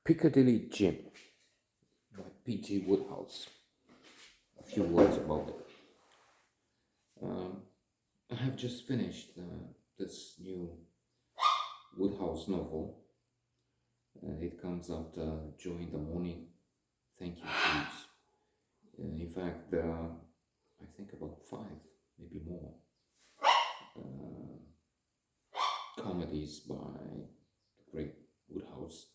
Piccadilly Gym by P.G. Wodehouse. A few words about it. I have just finished this new Wodehouse novel. It comes after Joy in the Morning, Thank You Please. In fact, there are, I think, about 5, maybe more, comedies by the great Wodehouse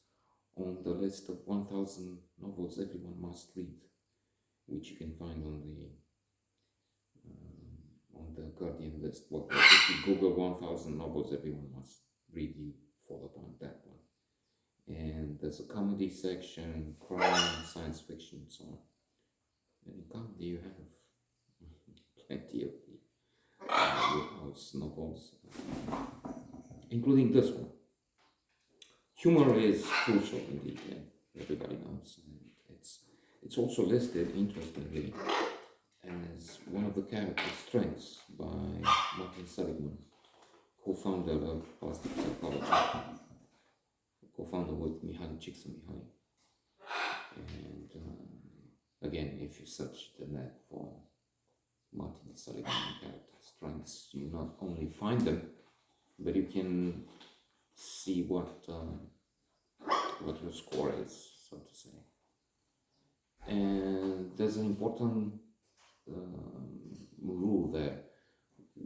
on the list of 1,000 novels everyone must read, which you can find on the Guardian list. Well, if you Google 1,000 novels everyone must read, you fall upon that one. And there's a comedy section, crime, science fiction, and so on. And in comedy, you have plenty of the Wodehouse novels, including this one. Humor is crucial indeed, everybody knows. And it's also listed, interestingly, as one of the character's strengths by Martin Seligman, co-founder of positive psychology, co-founder with Mihaly Csikszentmihalyi. And again, if you search the net for Martin Seligman character strengths, you not only find them, but you can see what your score is, so to say. And there's an important rule there.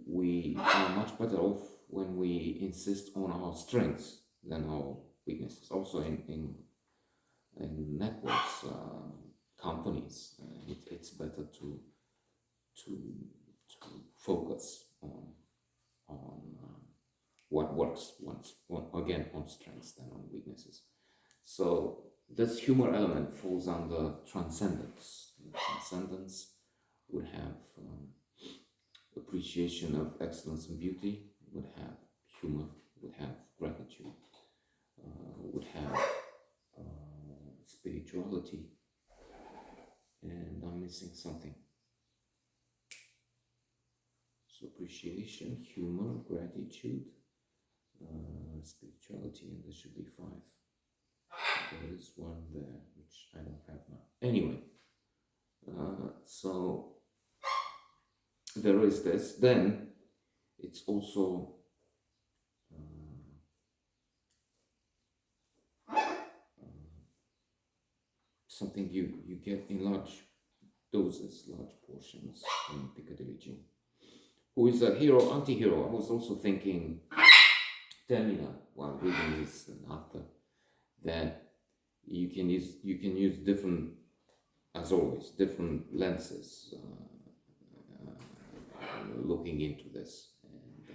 We are much better off when we insist on our strengths than our weaknesses. Also in networks, companies, it's better to focus on what works again on strengths than on weaknesses. So this humor element falls under transcendence. Transcendence would have appreciation of excellence and beauty, would have humor, would have gratitude, would have spirituality, and I'm missing something. So appreciation, humor, gratitude, spirituality, and there should be 5. There is one there which I don't have now. Anyway, so there is this. Then it's also something you get in large doses, large portions in Piccadilly Gym. Who is a hero, anti-hero? I was also thinking Termina while reading this, and after that you can use different, as always, different lenses looking into this. And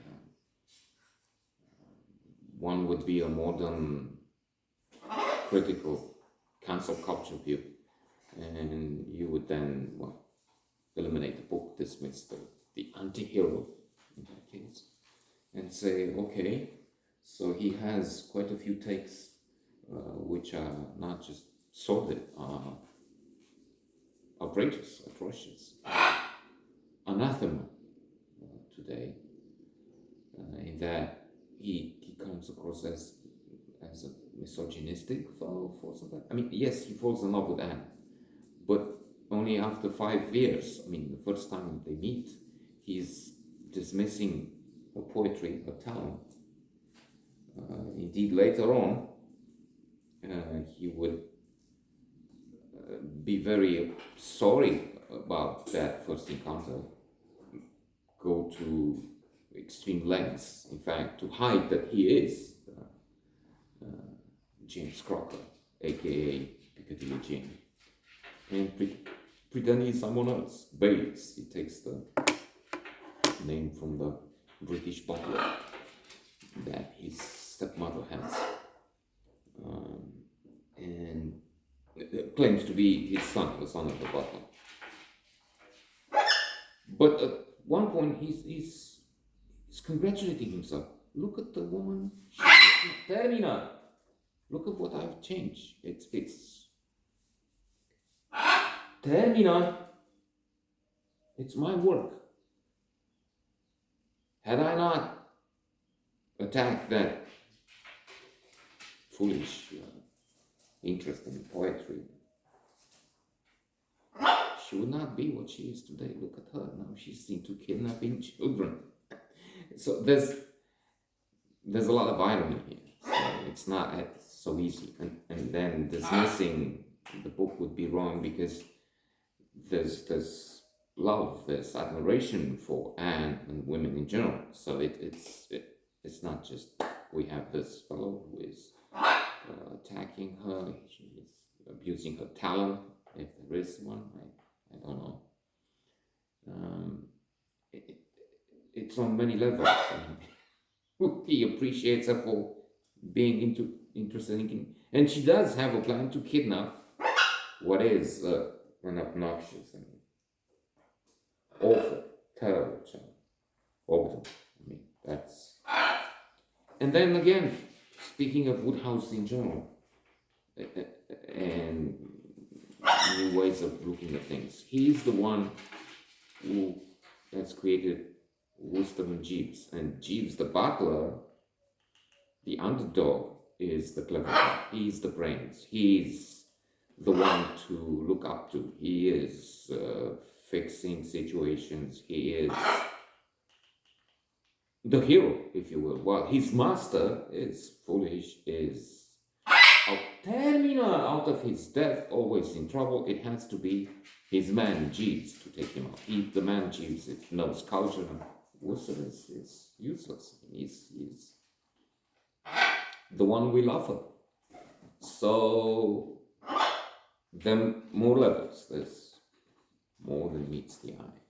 one would be a modern critical cancel culture view, and you would then eliminate the book, dismiss the anti-hero in that case, and say, okay, so he has quite a few takes which are not just sordid, outrageous, atrocious, anathema today, in that he comes across as a misogynistic fellow for something. I mean, yes, he falls in love with Anne, but only after 5 years. I mean, the first time they meet, he's dismissing her poetry, her talent. Indeed, later on, he would be very sorry about that first encounter, go to extreme lengths, in fact, to hide that he is James Crocker, aka Piccadilly Jim, and pretend he's someone else. Bates, he takes the name from the British butler that his stepmother has, and claims to be his son, the son of the butler. But at one point, he's congratulating himself. Look at the woman. Termina. Look at what I've changed. It's Termina. It's my work. Had I not attacked that foolish interest in poetry, she would not be what she is today. Look at her now; she's into kidnapping children. So there's a lot of irony here. So it's not so easy, and then dismissing the book would be wrong, because there's love, there's admiration for Anne and women in general. So it's not just we have this fellow who is attacking her, she is abusing her talent, if there is one. I don't know. It's on many levels. I mean, he appreciates her for being interested in, and she does have a plan to kidnap what is an obnoxious and awful, terrible child. Ogden. I mean, that's. And then again, speaking of Wodehouse in general, and new ways of looking at things, he's the one who has created Wooster and Jeeves. And Jeeves, the butler, the underdog, is the clever one. He's the brains. He's the one to look up to. He is fixing situations. He is the hero, if you will. While his master is foolish, is out of his depth, always in trouble. It has to be his man Jeeves to take him out. The man Jeeves knows culture. Wooster is useless. He's the one we love her. So then more levels. There's more than meets the eye,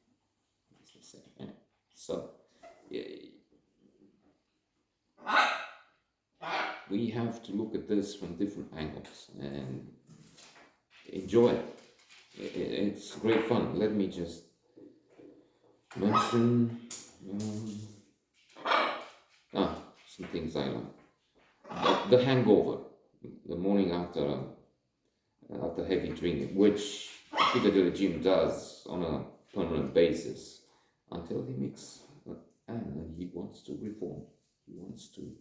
as they say. Yeah. So we have to look at this from different angles and enjoy it. It's great fun. Let me just mention some things I like. The hangover, the morning after heavy drinking, which Piccadilly Jim does on a permanent basis until he meets Anne and he wants to reform. He wants to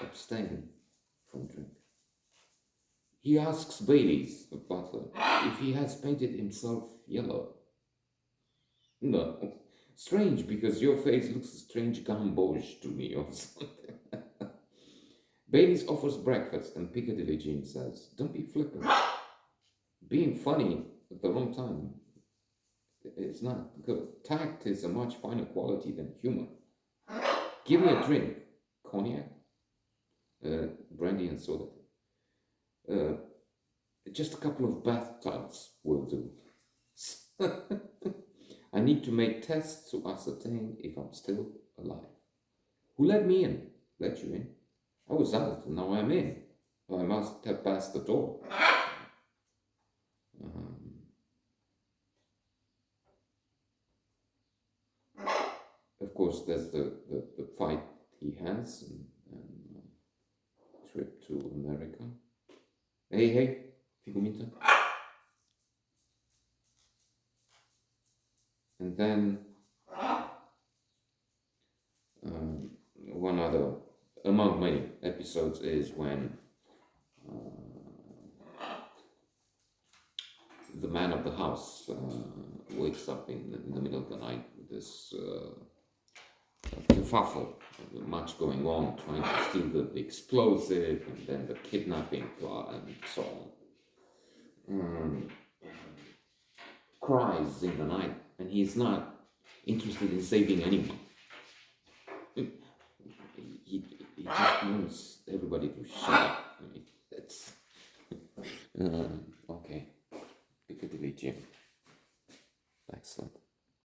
abstain from drink. He asks Baileys, the butler, if he has painted himself yellow. No. Strange, because your face looks a strange gamboge to me or something. Baileys offers breakfast and Piccadilly Jim says, don't be flippant. Being funny at the wrong time is not good. Tact is a much finer quality than humor. Give me a drink. Cognac? Brandy and soda. Just a couple of bathtubs will do. I need to make tests to ascertain if I'm still alive. Who let me in? Let you in? I was out and now I'm in. I must have passed the door. Of course, there's the fight he has and trip to America. Hey, Figumita. And then one other, among many episodes, is when the man of the house wakes up in the middle of the night with this kerfuffle, much going on, trying to steal the explosive, and then the kidnapping plot, and so on. Cries in the night, and he's not interested in saving anyone. He just wants everybody to shut up. I mean, that's okay. Piccadilly Jim. Excellent.